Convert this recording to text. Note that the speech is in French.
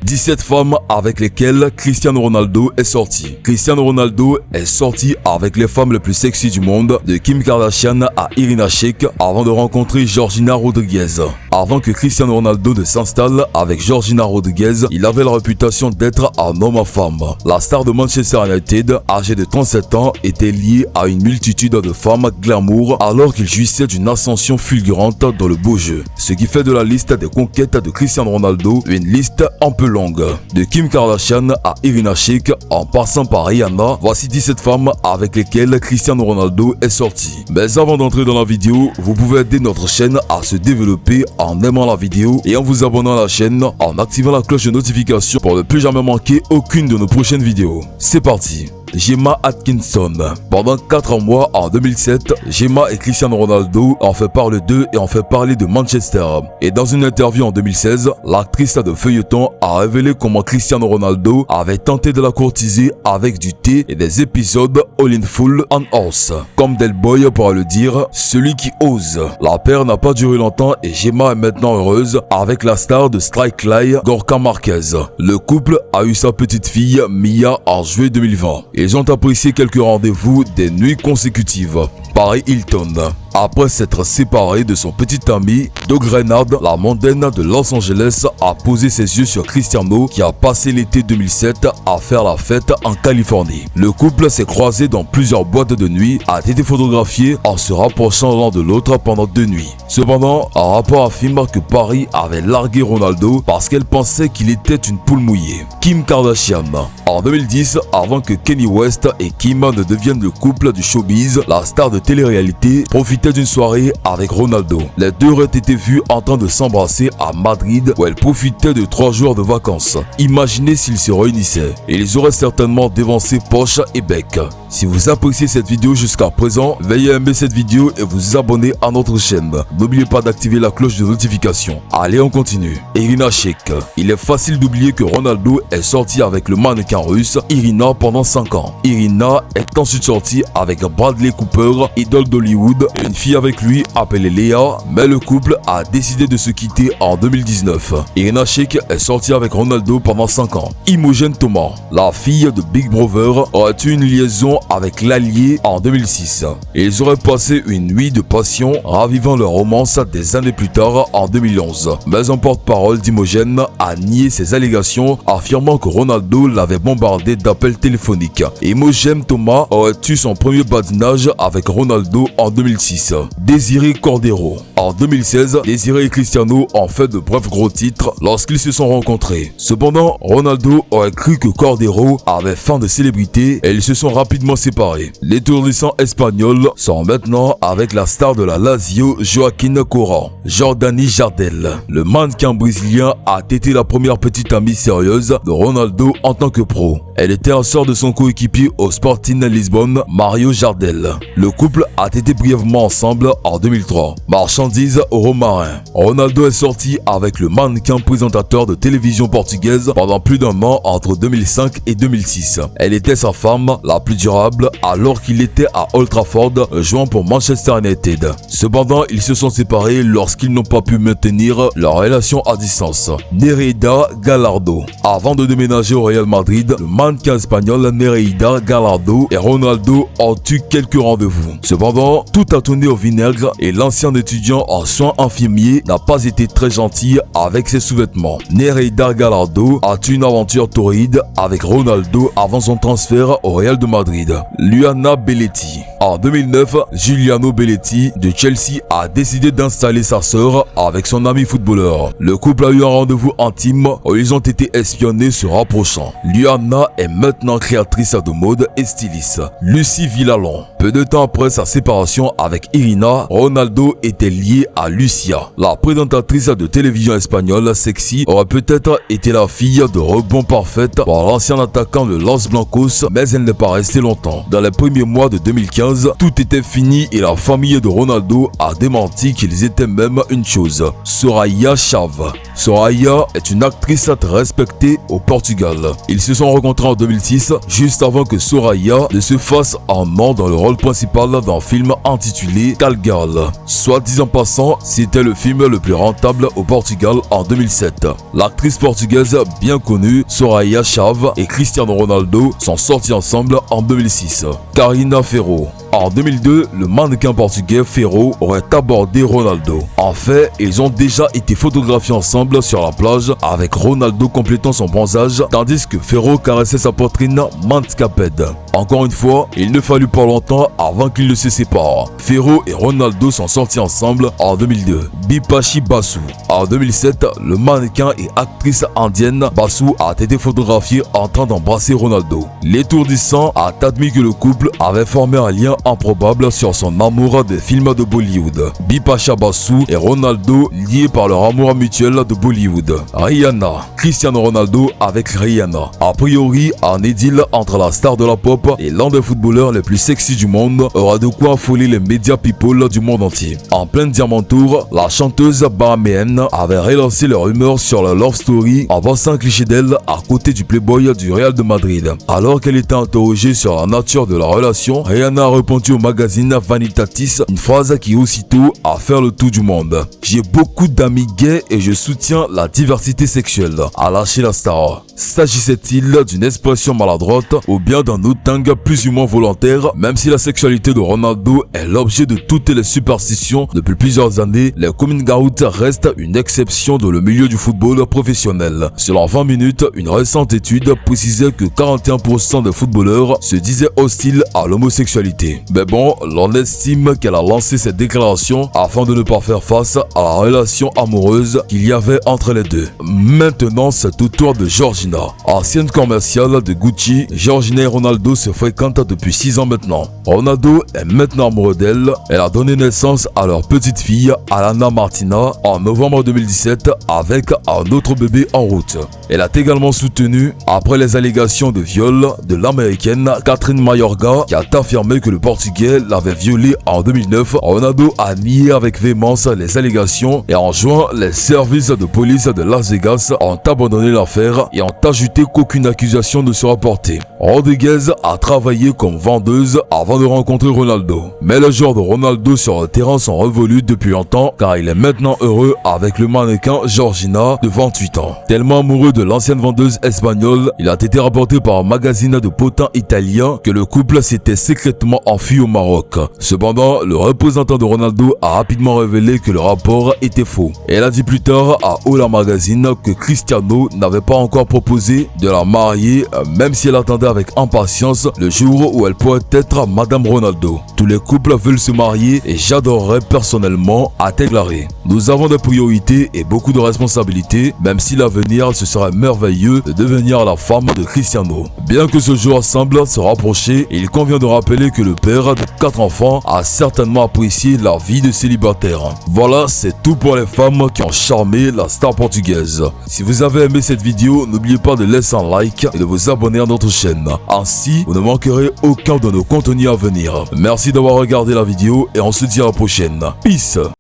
17 femmes avec lesquelles Cristiano Ronaldo est sorti. Cristiano Ronaldo est sorti avec les femmes les plus sexy du monde, de Kim Kardashian à Irina Shayk, avant de rencontrer Georgina Rodriguez. Avant que Cristiano Ronaldo ne s'installe avec Georgina Rodriguez, il avait la réputation d'être un homme à femme. La star de Manchester United, âgé de 37 ans, était lié à une multitude de femmes glamour alors qu'il jouissait d'une ascension fulgurante dans le beau jeu. Ce qui fait de la liste des conquêtes de Cristiano Ronaldo une liste un peu longue. De Kim Kardashian à Irina Shayk, en passant par Rihanna, voici 17 femmes avec lesquelles Cristiano Ronaldo est sorti. Mais avant d'entrer dans la vidéo, vous pouvez aider notre chaîne à se développer en aimant la vidéo et en vous abonnant à la chaîne, en activant la cloche de notification pour ne plus jamais manquer aucune de nos prochaines vidéos. C'est parti. Gemma Atkinson. Pendant 4 mois en 2007, Gemma et Cristiano Ronaldo ont fait parler d'eux et ont fait parler de Manchester. Et dans une interview en 2016, l'actrice de feuilleton a révélé comment Cristiano Ronaldo avait tenté de la courtiser avec du thé et des épisodes All in Full on Horse. Comme Del Boy pourrait le dire, celui qui ose. La paire n'a pas duré longtemps et Gemma est maintenant heureuse avec la star de Strike Lie, Gorka Marquez. Le couple a eu sa petite fille Mia en juillet 2020. Ils ont apprécié quelques rendez-vous des nuits consécutives. Paris Hilton. Après s'être séparé de son petit ami, Doug Reinhardt, la mondaine de Los Angeles, a posé ses yeux sur Cristiano qui a passé l'été 2007 à faire la fête en Californie. Le couple s'est croisé dans plusieurs boîtes de nuit, a été photographié en se rapprochant l'un de l'autre pendant 2 nuits. Cependant, un rapport affirme que Paris avait largué Ronaldo parce qu'elle pensait qu'il était une poule mouillée. Kim Kardashian. En 2010, avant que Kanye West et Kim ne deviennent le couple du showbiz, la star de télé-réalité profitait d'une soirée avec Ronaldo. Les deux auraient été vus en train de s'embrasser à Madrid où elle profitait de 3 jours de vacances. Imaginez s'ils se réunissaient. Ils auraient certainement dévancé poche et bec. Si vous appréciez cette vidéo jusqu'à présent, veuillez aimer cette vidéo et vous abonner à notre chaîne. N'oubliez pas d'activer la cloche de notification. Allez, on continue. Irina Shayk. Il est facile d'oublier que Ronaldo est sorti avec le mannequin russe Irina pendant 5 ans. Irina est ensuite sortie avec Bradley Cooper, idole d'Hollywood, et une fille avec lui appelée Léa, mais le couple a décidé de se quitter en 2019. Irina Shayk est sortie avec Ronaldo pendant 5 ans. Imogen Thomas, la fille de Big Brother, aurait eu une liaison avec l'allié en 2006. Ils auraient passé une nuit de passion, ravivant leur romance des années plus tard en 2011. Mais un porte-parole d'Imogen a nié ces allégations, affirmant que Ronaldo l'avait bombardé d'appels téléphoniques. Imogen Thomas aurait eu son premier badinage avec Ronaldo en 2006. Désiré Cordero. En 2016, Désiré et Cristiano ont fait de brefs gros titres lorsqu'ils se sont rencontrés. Cependant, Ronaldo aurait cru que Cordero avait faim de célébrité et ils se sont rapidement séparés. Les tourissants espagnols sont maintenant avec la star de la Lazio, Joaquín Correa. Jordani Jardel. Le mannequin brésilien a été la première petite amie sérieuse de Ronaldo en tant que pro. Elle était un sort de son coéquipier au Sporting Lisbonne, Mario Jardel. Le couple a été brièvement ensemble en 2003. Marchandise au romarin. Ronaldo est sorti avec le mannequin présentateur de télévision portugaise pendant plus d'1 an entre 2005 et 2006. Elle était sa femme la plus durable alors qu'il était à Old Trafford jouant pour Manchester United. Cependant, ils se sont séparés lorsqu'ils n'ont pas pu maintenir leur relation à distance. Nereida Gallardo. Avant de déménager au Real Madrid, le mannequin espagnol Nereida Gallardo et Ronaldo ont eu quelques rendez-vous. Cependant, tout a tourné au vinaigre et l'ancien étudiant en soins infirmiers n'a pas été très gentil avec ses sous-vêtements. Nereida Gallardo a eu une aventure torride avec Ronaldo avant son transfert au Real de Madrid. Luana Belletti. En 2009, Giuliano Belletti de Chelsea a décidé d'installer sa sœur avec son ami footballeur. Le couple a eu un rendez-vous intime où ils ont été espionnés se rapprochant. Luana est maintenant créatrice de mode et styliste. Lucie Villalon. Peu de temps après sa séparation avec Irina, Ronaldo était lié à Lucia. La présentatrice de télévision espagnole Sexy aurait peut-être été la fille de rebond parfaite par l'ancien attaquant de Los Blancos, mais elle n'est pas restée longtemps. Dans les premiers mois de 2015, tout était fini et la famille de Ronaldo a démenti qu'ils étaient même une chose: Soraya Chave. Soraya est une actrice très respectée au Portugal. Ils se sont rencontrés en 2006, juste avant que Soraya ne se fasse un nom dans le rôle rôle principal dans un film intitulé Call Girl. Soit dit en passant, c'était le film le plus rentable au Portugal en 2007. L'actrice portugaise bien connue Soraya Chaves et Cristiano Ronaldo sont sortis ensemble en 2006. Karina Ferro. En 2002, le mannequin portugais Ferro aurait abordé Ronaldo. En fait, ils ont déjà été photographiés ensemble sur la plage avec Ronaldo complétant son bronzage tandis que Ferro caressait sa poitrine mantkaped. Encore une fois, il ne fallut pas longtemps avant qu'ils ne se séparent. Ferro et Ronaldo sont sortis ensemble en 2002. Bipashi Basu. En 2007, le mannequin et actrice indienne Basu a été photographié en train d'embrasser Ronaldo. L'étourdissant a admis que le couple avait formé un lien improbable sur son amour des films de Bollywood. Bipasha Basu et Ronaldo liés par leur amour mutuel de Bollywood. Rihanna. Cristiano Ronaldo avec Rihanna. A priori, un idylle entre la star de la pop et l'un des footballeurs les plus sexy du monde aura de quoi affoler les médias people du monde entier. En plein Diamant Tour, la chanteuse bahaméenne avait relancé les rumeurs sur la love story en passant un cliché d'elle à côté du playboy du Real de Madrid. Alors qu'elle était interrogée sur la nature de la relation, Rihanna a répondu au magazine Vanitatis une phrase qui aussitôt a fait le tour du monde. J'ai beaucoup d'amis gays et je soutiens la diversité sexuelle, a lâché la star. S'agissait-il d'une expression maladroite ou bien d'un outing plus ou moins volontaire? Même si la sexualité de Ronaldo est l'objet de toutes les superstitions depuis plusieurs années, les coming out restent une exception dans le milieu du football professionnel. Selon 20 minutes, une récente étude précisait que 41% des footballeurs se disaient hostiles à l'homosexualité. Mais bon, l'on estime qu'elle a lancé cette déclaration afin de ne pas faire face à la relation amoureuse qu'il y avait entre les deux. Maintenant, c'est au tour de Georgina. Ancienne commerciale de Gucci, Georgina et Ronaldo se fréquentent depuis 6 ans maintenant. Ronaldo est maintenant amoureux d'elle. Elle a donné naissance à leur petite fille, Alana Martina, en novembre 2017 avec un autre bébé en route. Elle a également soutenu, après les allégations de viol de l'américaine Catherine Mayorga, qui a affirmé que le Portugais l'avait violée en 2009. Ronaldo a nié avec véhémence les allégations et en juin, les services de police de Las Vegas ont abandonné l'affaire et ont ajouté qu'aucune accusation ne sera portée. Rodriguez a travaillé comme vendeuse avant de rencontrer Ronaldo. Mais les jours de Ronaldo sur le terrain sont révolus depuis longtemps car il est maintenant heureux avec le mannequin Georgina de 28 ans. Tellement amoureux de l'ancienne vendeuse espagnole, il a été rapporté par un magazine de potins italien que le couple s'était secrètement enfui au Maroc. Cependant, le représentant de Ronaldo a rapidement révélé que le rapport était faux. Elle a dit plus tard à Ola Magazine que Cristiano n'avait pas encore proposé de la marier, même si elle attendait avec impatience le jour où elle pourrait être Madame Ronaldo. Tous les couples veulent se marier et j'adorerais personnellement, a déclaré. Nous avons des priorités et beaucoup de responsabilités, même si l'avenir ce serait merveilleux de devenir la femme de Cristiano. Bien que ce jour semble se rapprocher, il convient de rappeler que le père de 4 enfants a certainement apprécié la vie de célibataire. Voilà, c'est tout pour les femmes qui ont charmé la star portugaise. Si vous avez aimé cette vidéo, n'oubliez pas de laisser un like et de vous abonner à notre chaîne. Ainsi, vous ne manquerez aucun de nos contenus à venir. Merci d'avoir regardé la vidéo et on se dit à la prochaine. Peace!